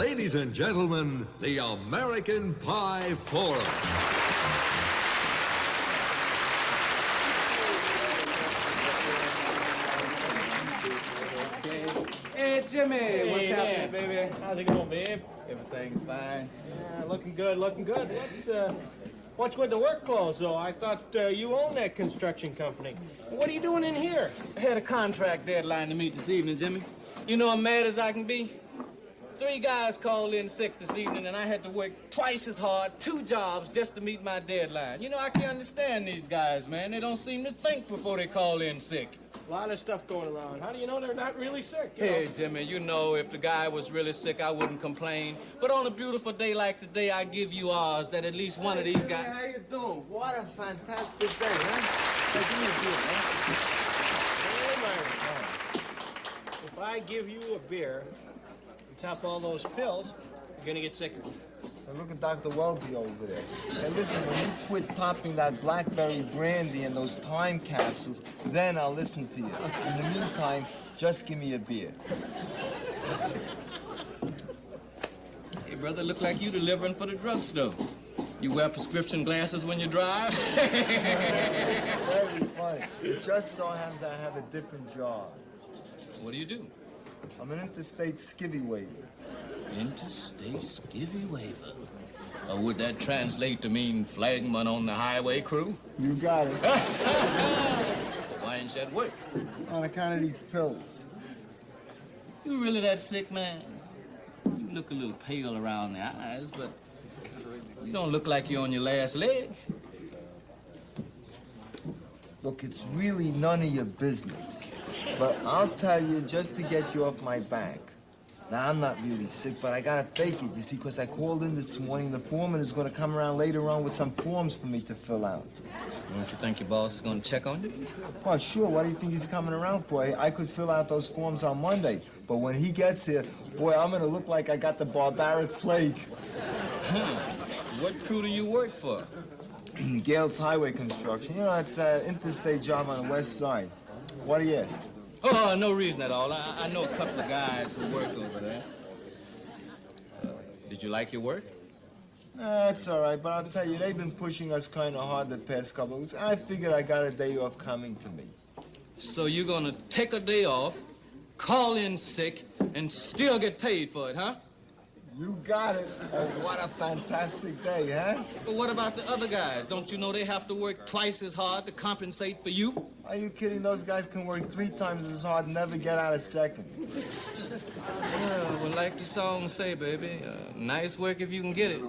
Ladies and gentlemen, the American Pie Forum. Hey, Jimmy, what's happening, baby? How's it going, babe? Everything's fine. Yeah, looking good, looking good. What's with the work clothes, though? I thought you owned that construction company. What are you doing in here? I had a contract deadline to meet this evening, Jimmy. You know I'm mad as I can be. 3 guys called in sick this evening, and I had to work twice as hard, 2 jobs, just to meet my deadline. You know, I can't understand these guys, man. They don't seem to think before they call in sick. A lot of stuff going around. How do you know they're not really sick? Hey, Jimmy, you know if the guy was really sick, I wouldn't complain. But on a beautiful day like today, I give you ours that at least one of these guys... How you doing? What a fantastic day, huh? Hey, give me a beer, man. Hey, Myron, if I give you a beer and top all those pills, you're gonna get sicker. Now look at Dr. Welby over there. Hey, listen, when you quit popping that blackberry brandy and those time capsules, then I'll listen to you. In the meantime, just give me a beer. Hey, brother, look like you delivering for the drugstore. You wear prescription glasses when you drive? Very funny. It just so happens that I have a different job. What do you do? I'm an interstate skivvy waiver. Interstate skivvy waiver. Or would that translate to mean flagman on the highway crew? You got it. Why ain't you at work? On account of these pills. You really that sick, man? You look a little pale around the eyes, but you don't look like you're on your last leg. Look, it's really none of your business. But I'll tell you just to get you off my back. Now, I'm not really sick, but I gotta fake it, you see, because I called in this morning. The foreman is gonna come around later on with some forms for me to fill out. Don't you think your boss is gonna check on you? Well, sure, what do you think he's coming around for? I could fill out those forms on Monday, but when he gets here, boy, I'm gonna look like I got the barbaric plague. What crew do you work for? Gale's Highway Construction. You know, it's an interstate job on the west side. What do you ask? Oh, no reason at all. I know a couple of guys who work over there. Did you like your work? It's all right, but I'll tell you, they've been pushing us kind of hard the past couple of weeks. I figured I got a day off coming to me. So you're gonna take a day off, call in sick, and still get paid for it, huh? You got it. Oh, what a fantastic day, huh? But what about the other guys? Don't you know they have to work twice as hard to compensate for you? Are you kidding? Those guys can work 3 times as hard and never get out a second. Yeah, well, like the song say, baby, nice work if you can get it.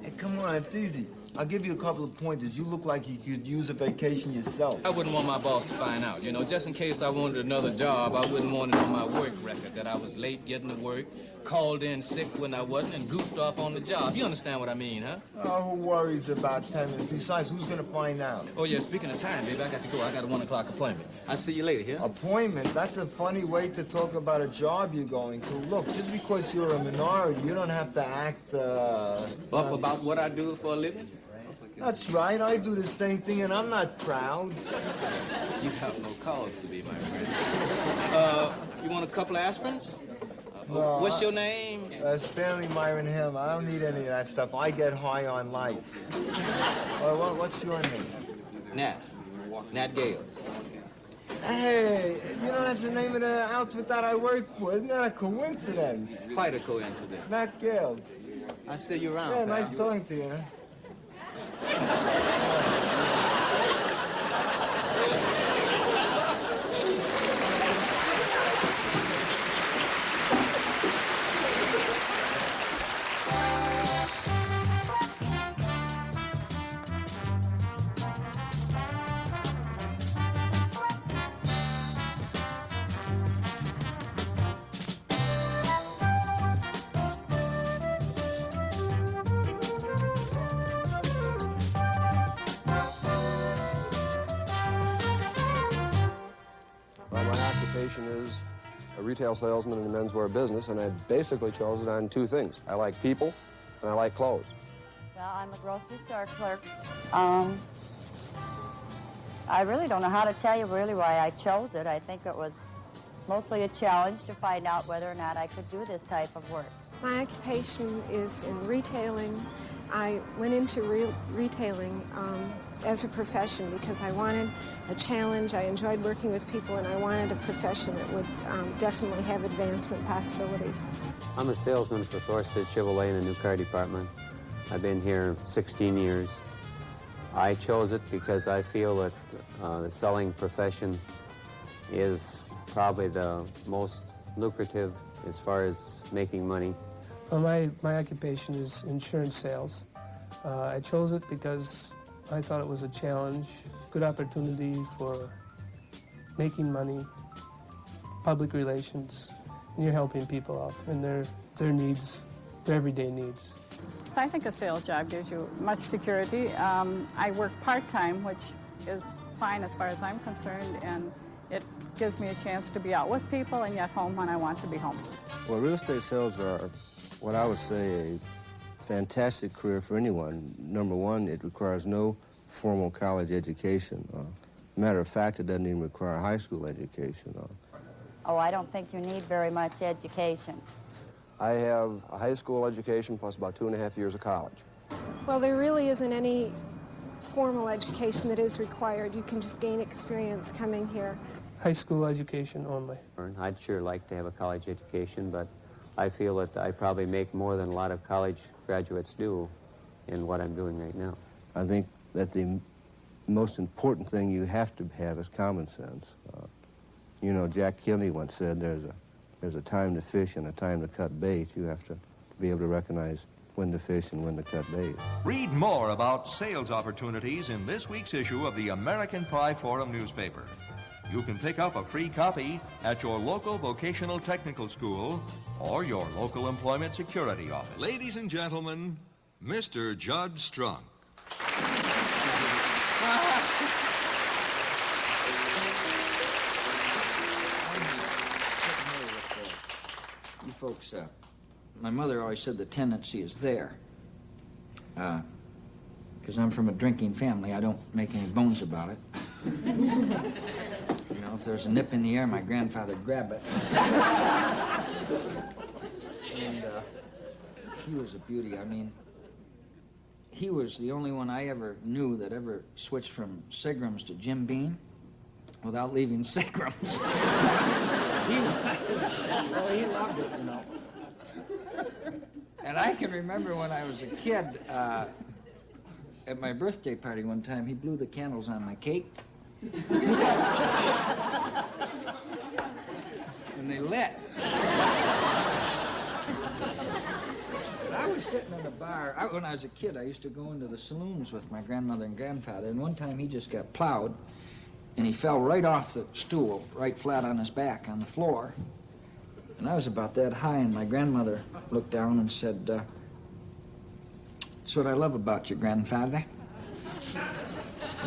Hey, come on, it's easy. I'll give you a couple of pointers. You look like you could use a vacation yourself. I wouldn't want my boss to find out, you know, just in case I wanted another job, I wouldn't want it on my work record that I was late getting to work, called in sick when I wasn't, and goofed off on the job. You understand what I mean, huh? Oh, who worries about 10 minutes? Besides, who's gonna find out? Oh, yeah, speaking of time, baby, I got to go. I got a 1 o'clock appointment. I'll see you later, here. Appointment? That's a funny way to talk about a job you're going to. Look, just because you're a minority, you don't have to act, Up about what I do for a living? That's right. I do the same thing, and I'm not proud. You have no cause to be, my friend. You want a couple of aspirins? No, What's your name? Stanley Myron Hill. I don't need any of that stuff. I get high on life. Well, what's your name? Nat. Nat Gales. Hey, you know that's the name of the outfit that I work for. Isn't that a coincidence? Quite a coincidence. Nat Gales. I'll see you around. Yeah, pal. nice talking to you. Huh? Well, my occupation is a retail salesman in the menswear business, and I basically chose it on 2 things. I like people, and I like clothes. Well, I'm a grocery store clerk. I really don't know how to tell you really why I chose it. I think it was mostly a challenge to find out whether or not I could do this type of work. My occupation is in retailing. I went into retailing as a profession because I wanted a challenge. I enjoyed working with people, and I wanted a profession that would definitely have advancement possibilities. I'm a salesman for Thorstead Chevrolet in the new car department. I've been here 16 years. I chose it because I feel that the selling profession is probably the most lucrative as far as making money. My occupation is insurance sales. I chose it because I thought it was a challenge, good opportunity for making money, public relations, and you're helping people out and their needs, their everyday needs. So I think a sales job gives you much security. I work part-time, which is fine as far as I'm concerned, and it gives me a chance to be out with people and yet home when I want to be home. Well, real estate sales are what I would say a fantastic career for anyone. Number one, it requires no formal college education. Matter of fact, it doesn't even require a high school education. Oh, I don't think you need very much education. I have a high school education plus about 2.5 years of college. Well, there really isn't any formal education that is required. You can just gain experience coming here. High school education only. I'd sure like to have a college education, but I feel that I probably make more than a lot of college graduates do in what I'm doing right now. I think that the most important thing you have to have is common sense. You know, Jack Kennedy once said there's a time to fish and a time to cut bait. You have to be able to recognize when to fish and when to cut bait. Read more about sales opportunities in this week's issue of the American Pie Forum newspaper. You can pick up a free copy at your local vocational technical school or your local employment security office. Ladies and gentlemen, Mr. Judd Strunk. You folks, my mother always said the tendency is there. Because I'm from a drinking family, I don't make any bones about it. You know, if there's a nip in the air, my grandfather'd grab it. And he was a beauty. I mean, he was the only one I ever knew that ever switched from Seagram's to Jim Beam without leaving Seagram's. He loved it, you know. And I can remember when I was a kid, at my birthday party one time, he blew the candles on my cake. And they lit. I was sitting in a bar. When I was a kid, I used to go into the saloons with my grandmother and grandfather, and one time he just got plowed, and he fell right off the stool, right flat on his back on the floor. And I was about that high, and my grandmother looked down and said, "That's what I love about you, grandfather.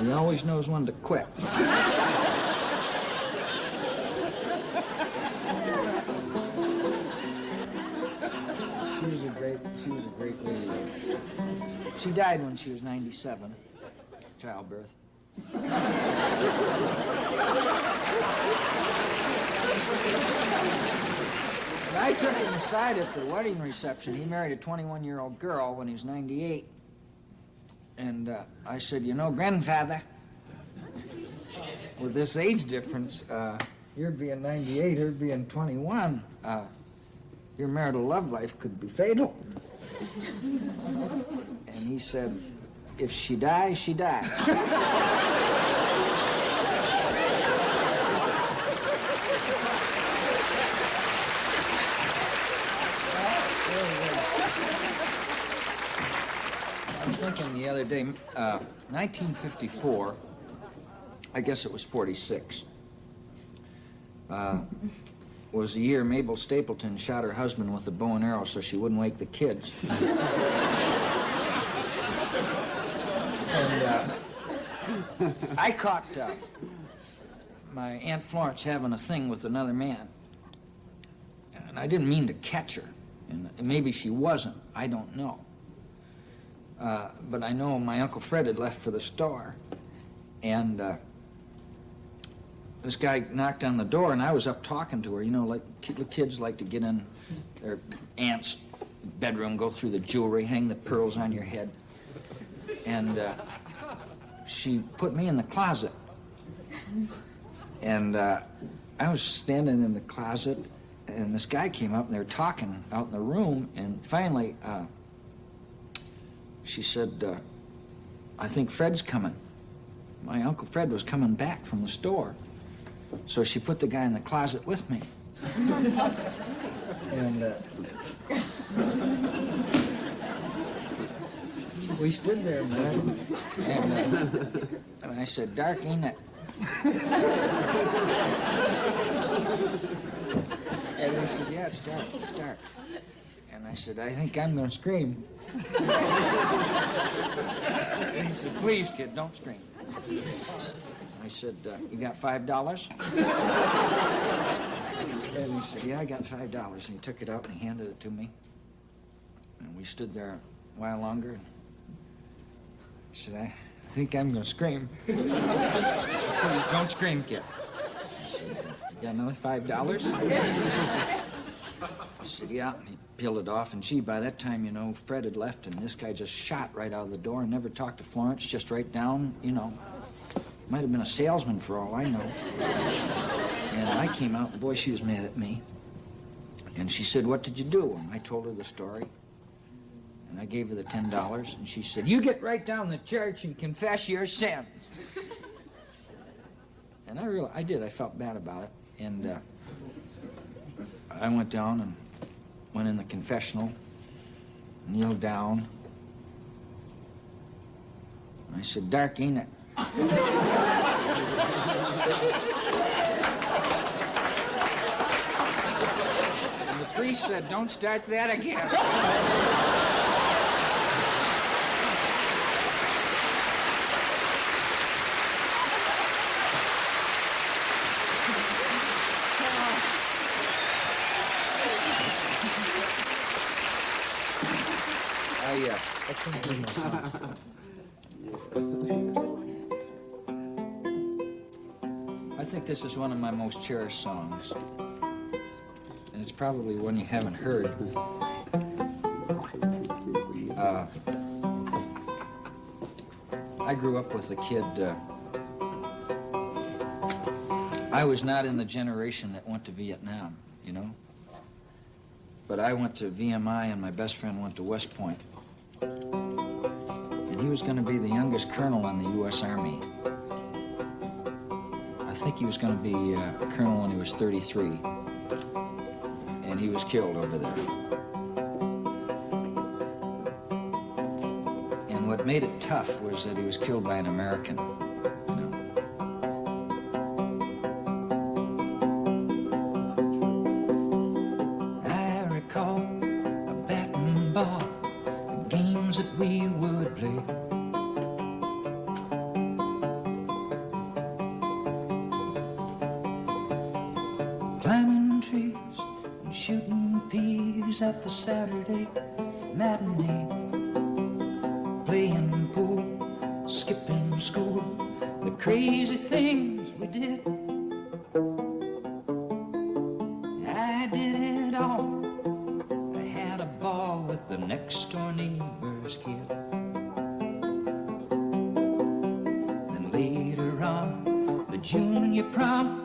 He always knows when to quit." She was a great lady. She died when she was 97, childbirth. And I took him aside at the wedding reception. He married a 21-year-old girl when he was 98. And I said, "You know, grandfather, with this age difference, you're being 98, her being 21, your marital love life could be fatal." And he said, "If she dies, she dies." I was thinking the other day, 1954, I guess it was 46, was the year Mabel Stapleton shot her husband with a bow and arrow so she wouldn't wake the kids. And I caught my Aunt Florence having a thing with another man. And I didn't mean to catch her. And maybe she wasn't. I don't know. But I know my Uncle Fred had left for the store. And this guy knocked on the door, and I was up talking to her. You know, like kids like to get in their aunt's bedroom, go through the jewelry, hang the pearls on your head. And she put me in the closet. And I was standing in the closet, and this guy came up, and they were talking out in the room, and finally, she said, I think Fred's coming. My Uncle Fred was coming back from the store. So she put the guy in the closet with me. And we stood there a minute, and I said, dark, ain't it? And he said, yeah, it's dark, it's dark. And I said, I think I'm gonna scream. And he said, please, kid, don't scream. I said, you got $5? And he said, yeah, I got $5. And he took it out and he handed it to me. And we stood there a while longer. And he said, I think I'm gonna scream. I said, please, don't scream, kid. I said, you got another $5? I said, yeah. And he peeled it off. And gee, by that time, you know, Fred had left, and this guy just shot right out of the door and never talked to Florence, just right down, you know. Might have been a salesman for all I know. And I came out, and boy, she was mad at me. And she said, what did you do? And I told her the story. And I gave her the $10, and she said, you get right down to church and confess your sins. And I did. I felt bad about it. And I went down and went in the confessional, kneeled down. And I said, dark, ain't it? And the priest said, don't start that again. I think this is one of my most cherished songs. And it's probably one you haven't heard. I grew up with a kid. I was not in the generation that went to Vietnam, you know? But I went to VMI, and my best friend went to West Point. And he was going to be the youngest colonel in the U.S. Army. I think he was going to be a colonel when he was 33. And he was killed over there. And what made it tough was that he was killed by an American. You know? I recall a bat and ball, the games that we would play. Climbing trees and shooting peas at the Saturday matinee. Playing pool, skipping school, the crazy things we did. I did it all. I had a ball with the next door neighbor's kid. Then later on, the junior prom,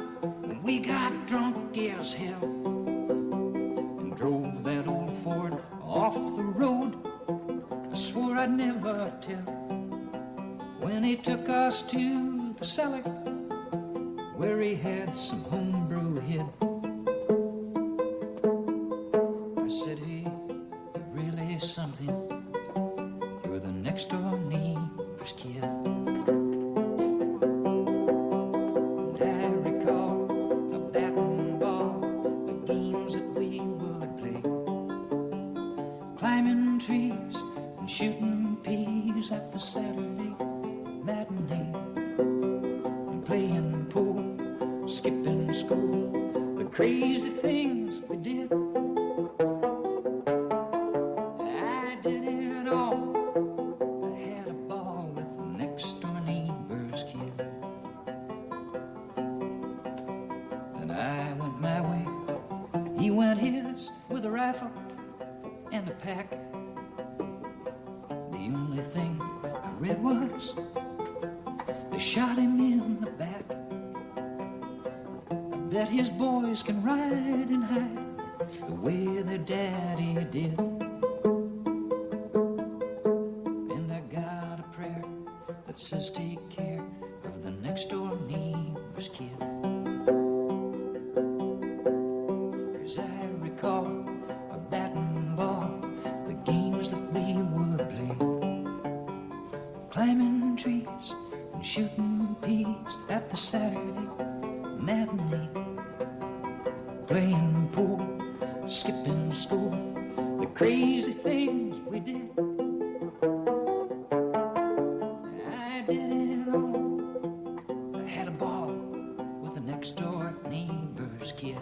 we got drunk as hell and drove that old Ford off the road. I swore I'd never tell when he took us to the cellar where he had some homebrew hid. I said, hey, you're really something. You're the next door neighbor's kid. And I recall the bat and ball, the games that we would play. Climbing trees and shooting peas at the Saturday matinee. And playing pool, skipping school, the crazy things we did. I did it all. I had a ball with the next door neighbor's kid. And I went my way, he went his with a rifle and a pack The only thing I read was they shot him in the back. I bet his boys can ride and hide the way their daddy did. And I got a prayer that says take care of the next door neighbor's kid. 'Cause I recall a bat and ball, the games that we would play, climbing trees and shooting peas at the Saturday matinee, playing pool, skipping school, the crazy things we did. I did it all. I had a ball with the next door neighbor's kid.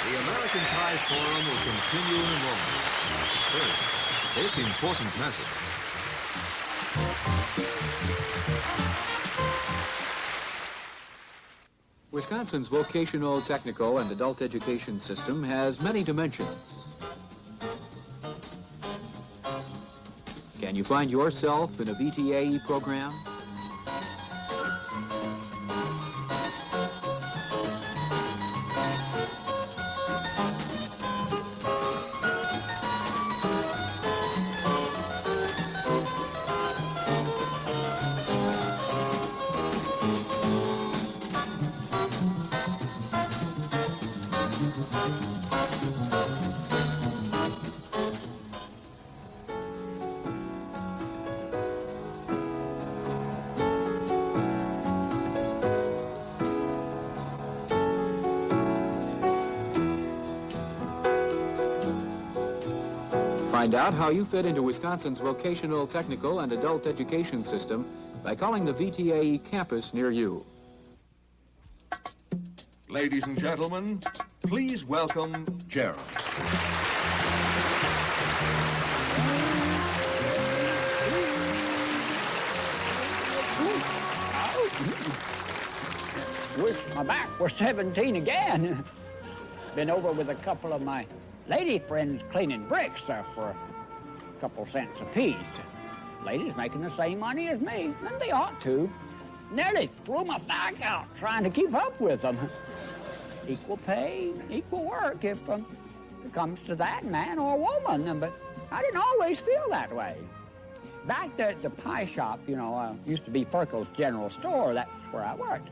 The American Pie Forum will continue in a moment. First, this important message. Wisconsin's vocational, technical, and adult education system has many dimensions. Can you find yourself in a VTAE program? Find out how you fit into Wisconsin's vocational, technical, and adult education system by calling the VTAE campus near you. Ladies and gentlemen, please welcome Gerald. Wish my back was 17 again. Been over with a couple of my lady friends cleaning bricks for a couple cents apiece. Ladies making the same money as me, and they ought to. Nearly threw my back out trying to keep up with them. Equal pay, equal work if it comes to that, man or woman, but I didn't always feel that way. Back there at the pie shop, you know, used to be Ferkel's General Store, that's where I worked.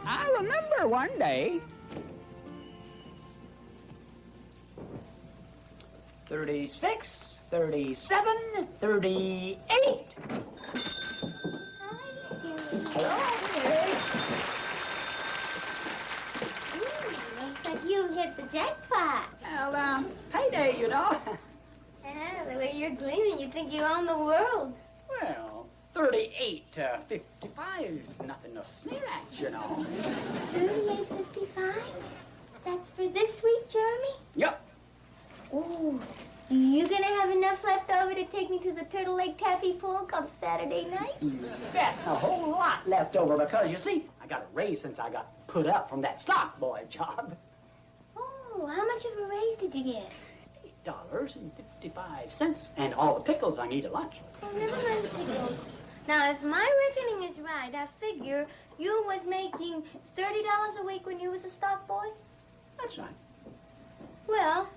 I remember one day, 36, 37, 38. Hello. Looks like you hit the jackpot. Well, payday, you know. Yeah, the way you're gleaming, you think you own the world. Well, 38 to 55 is nothing to sneer at, you know. 38.55? That's for this week, Jeremy? Yep. Ooh, you gonna have enough left over to take me to the Turtle Lake Taffy Pool come Saturday night? Bet a whole lot left over because, you see, I got a raise since I got put up from that stock boy job. Oh, how much of a raise did you get? $8.55, and all the pickles I need at lunch. Oh, never mind the pickles. Now, if my reckoning is right, I figure you was making $30 a week when you was a stock boy? That's right. Well,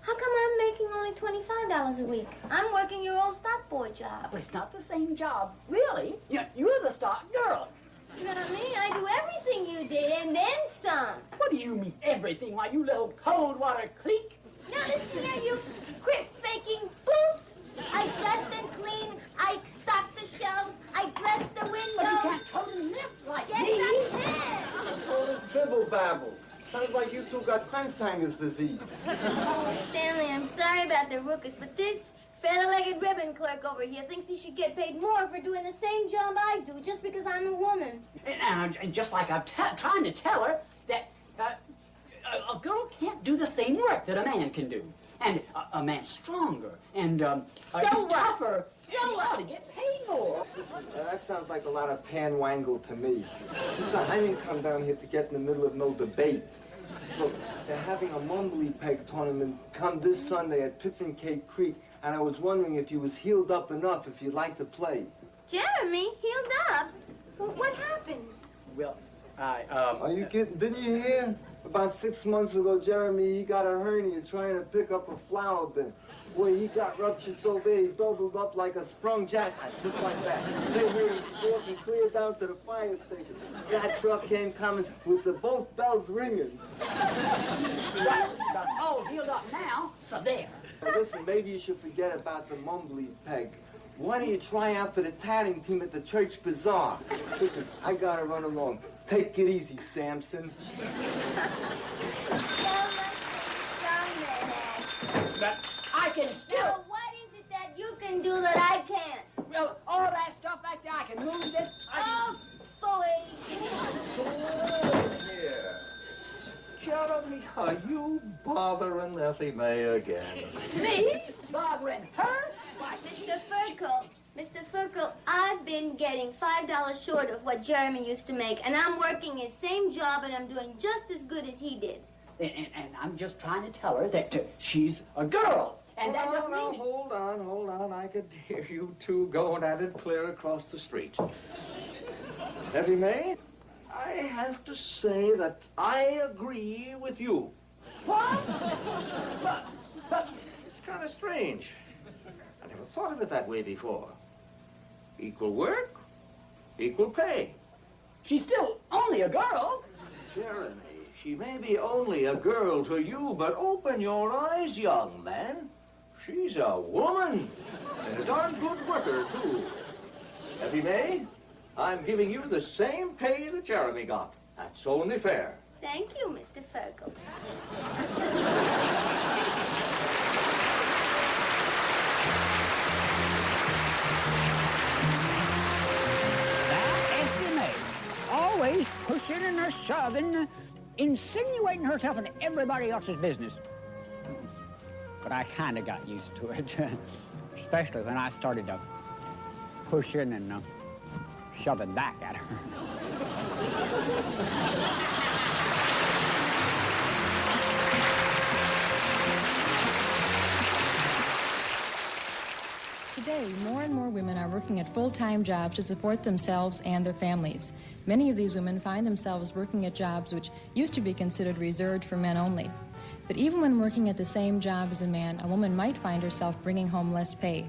how come I'm making only $25 a week? I'm working your old stock boy job. But it's not the same job, really. You're the stock girl. Not me. I do everything you did, and then some. What do you mean, everything? Why, you little cold water creek? Now listen here, you quit faking boop. I dust and clean. I stock the shelves. I dress the windows. But you can't totally live like yes, me. I can. All this bibble babble. Sounds like you two got Kranzanger's disease. Oh, Stanley, I'm sorry about the ruckus, but this feather-legged ribbon clerk over here thinks he should get paid more for doing the same job I do just because I'm a woman. And just like I'm trying to tell her that a girl can't do the same work that a man can do. And a man stronger and So just what? tougher. So and he what? ought to get paid more. That sounds like a lot of panwangle to me. Listen, I didn't come down here to get in the middle of no debate. Look, they're having a mumbly peg tournament come this Sunday at Piffin Cape Creek, and I was wondering if you was healed up enough if you'd like to play. Jeremy, healed up? What happened? Well, Are you kidding? Didn't you hear? About 6 months ago, Jeremy, he got a hernia trying to pick up a flower bin. Boy, he got ruptured so bad, he doubled up like a sprung jackpot, just like that. They heard him walking clear down to the fire station. That truck came coming with both bells ringing. Got all healed up now, so there. Now listen, maybe you should forget about the mumbly peg. Why don't you try out for the tatting team at the church bazaar? Listen, I gotta run along. Take it easy, Samson. But I can still... Well, what is it that you can do that I can't? Well, all that stuff back there, I can move this. Oh, boy. Here. Jeremy, are you bothering Effie May again? Me? Bothering her? Mr. Furkel, Mr. Furkel, I've been getting $5 short of what Jeremy used to make, and I'm working his same job, and I'm doing just as good as he did. And I'm just trying to tell her that she's a girl. And that doesn't mean... Hold on. I could hear you two going at it clear across the street. Effie May, I have to say that I agree with you. What? But... It's kind of strange. I never thought of it that way before. Equal work, equal pay. She's still only a girl. Jeremy, she may be only a girl to you, but open your eyes, young man. She's a woman, and a darn good worker, too. Effie May, I'm giving you the same pay that Jeremy got. That's only fair. Thank you, Mr. Furkel. Always pushing and shoving, insinuating herself into everybody else's business. But I kind of got used to it, especially when I started pushing and shoving back at her. Today, more and more women are working at full-time jobs to support themselves and their families. Many of these women find themselves working at jobs which used to be considered reserved for men only. But even when working at the same job as a man, a woman might find herself bringing home less pay.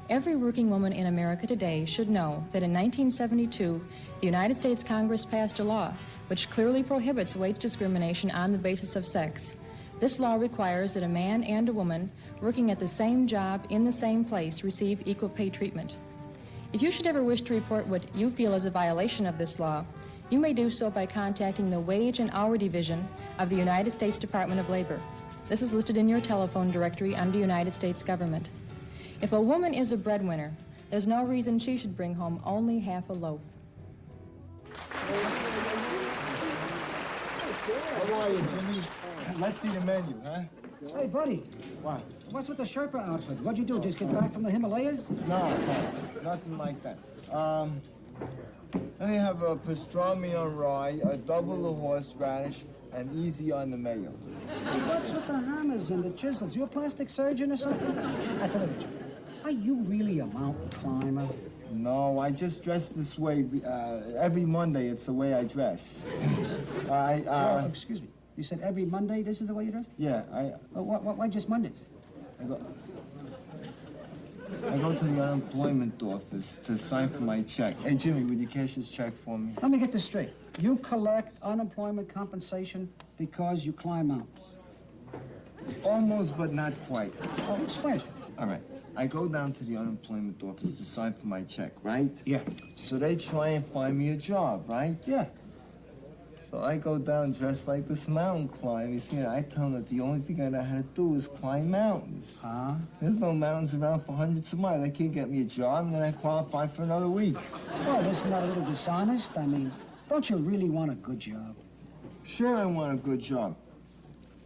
Every working woman in America today should know that in 1972, the United States Congress passed a law which clearly prohibits wage discrimination on the basis of sex. This law requires that a man and a woman working at the same job in the same place receive equal pay treatment. If you should ever wish to report what you feel is a violation of this law, you may do so by contacting the Wage and Hour Division of the United States Department of Labor. This is listed in your telephone directory under United States government. If a woman is a breadwinner, there's no reason she should bring home only half a loaf. How are you, Jimmy? Let's see the menu, huh? Hey, buddy. What? What's with the Sherpa outfit? What'd you do, just get back from the Himalayas? No, nothing like that. Let me have a pastrami on rye, a double of horseradish, and easy on the mayo. What's with the hammers and the chisels? You a plastic surgeon or something? That's a little joke. Are you really a mountain climber? No, I just dress this way. Every Monday, it's the way I dress. Oh, excuse me. You said every Monday this is the way you dress? Yeah, Why just Mondays? I go to the unemployment office to sign for my check. Hey, Jimmy, would you cash this check for me? Let me get this straight. You collect unemployment compensation because you climb mountains. Almost, but not quite. Oh, explain it. All right. I go down to the unemployment office to sign for my check, right? Yeah. So they try and find me a job, right? Yeah. So I go down dressed like this mountain climber. You see, I tell them that the only thing I know how to do is climb mountains. There's no mountains around for hundreds of miles. They can't get me a job, and then I qualify for another week. Well, isn't that a little dishonest? I mean, don't you really want a good job? Sure, I want a good job.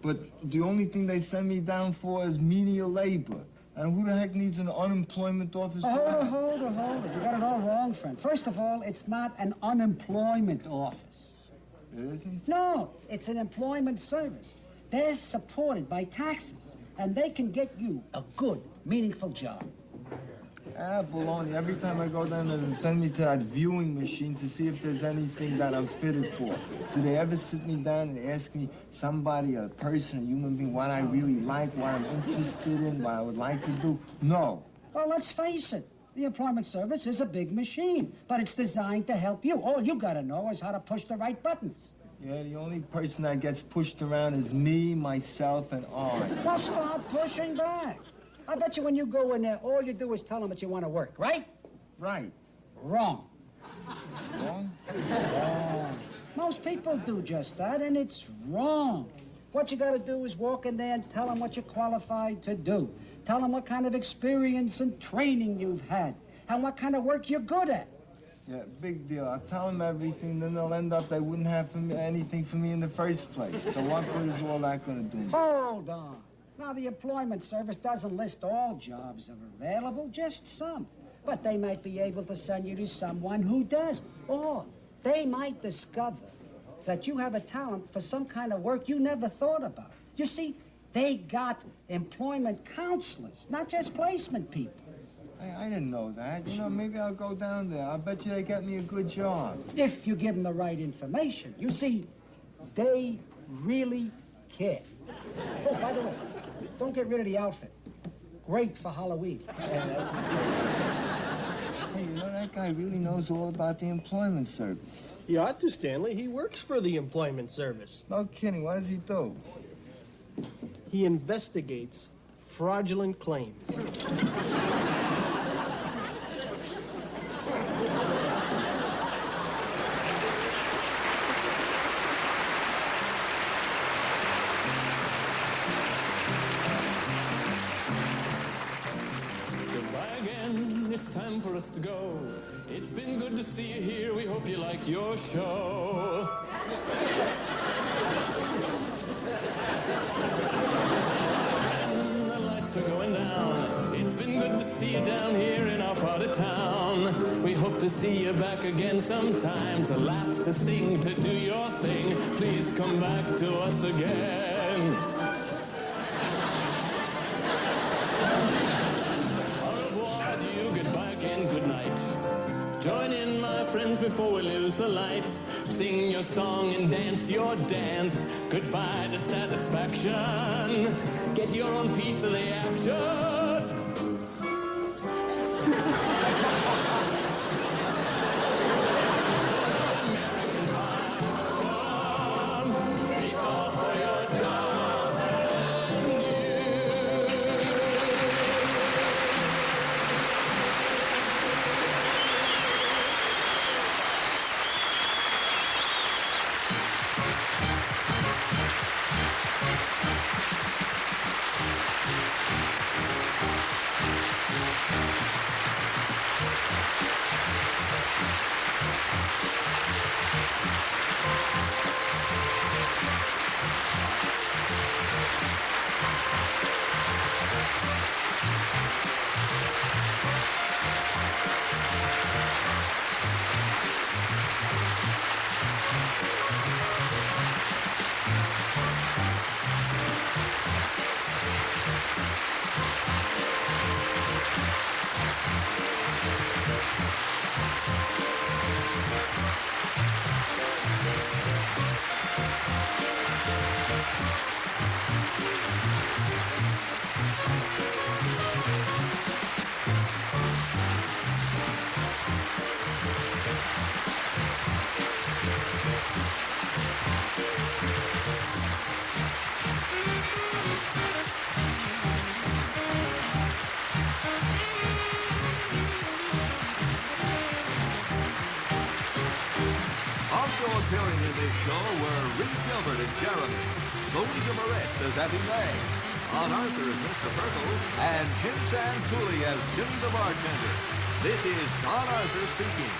But the only thing they send me down for is menial labor. And who the heck needs an unemployment office for that? Hold it. You got it all wrong, friend. First of all, it's not an unemployment office. It isn't? No, it's an employment service. They're supported by taxes, and they can get you a good, meaningful job. Ah, baloney. Every time I go down there, they send me to that viewing machine to see if there's anything that I'm fitted for. Do they ever sit me down and ask me, somebody, a person, a human being, what I really like, what I'm interested in, what I would like to do? No. Well, let's face it. The employment service is a big machine, but it's designed to help you. All you gotta know is how to push the right buttons. Yeah, the only person that gets pushed around is me, myself, and I. Well, start pushing back. I bet you when you go in there, all you do is tell them that you want to work, right? Right. Wrong. Wrong? Wrong. Most people do just that, and it's wrong. What you got to do is walk in there and tell them what you're qualified to do. Tell them what kind of experience and training you've had, and what kind of work you're good at. Yeah, big deal. I'll tell them everything, then they'll end up they wouldn't have anything for me in the first place. So what good is all that going to do me? Hold on. Now, the employment service doesn't list all jobs that are available, just some. But they might be able to send you to someone who does. Or they might discover that you have a talent for some kind of work you never thought about. You see, they got employment counselors, not just placement people. I didn't know that. You know, maybe I'll go down there. I'll bet you they get me a good job. If you give them the right information. You see, they really care. Oh, by the way, don't get rid of the outfit. Great for Halloween. Hey, you know, that guy really knows all about the employment service. He ought to, Stanley. He works for the employment service. No kidding. What does he do? He investigates fraudulent claims. It's time for us to go. It's been good to see you here. We hope you liked your show. And the lights are going down. It's been good to see you down here in our part of town. We hope to see you back again sometime to laugh, to sing, to do your thing. Please come back to us again. Join in, my friends, before we lose the lights. Sing your song and dance your dance. Goodbye to satisfaction. Get your own piece of the action. Appearing in this show were Reed Gilbert as Jeremy, Louisa Moretz as Abby May, Don Arthur as Mr. Purtle, and Jim Santulli as Jimmy the Bartender. This is Don Arthur speaking.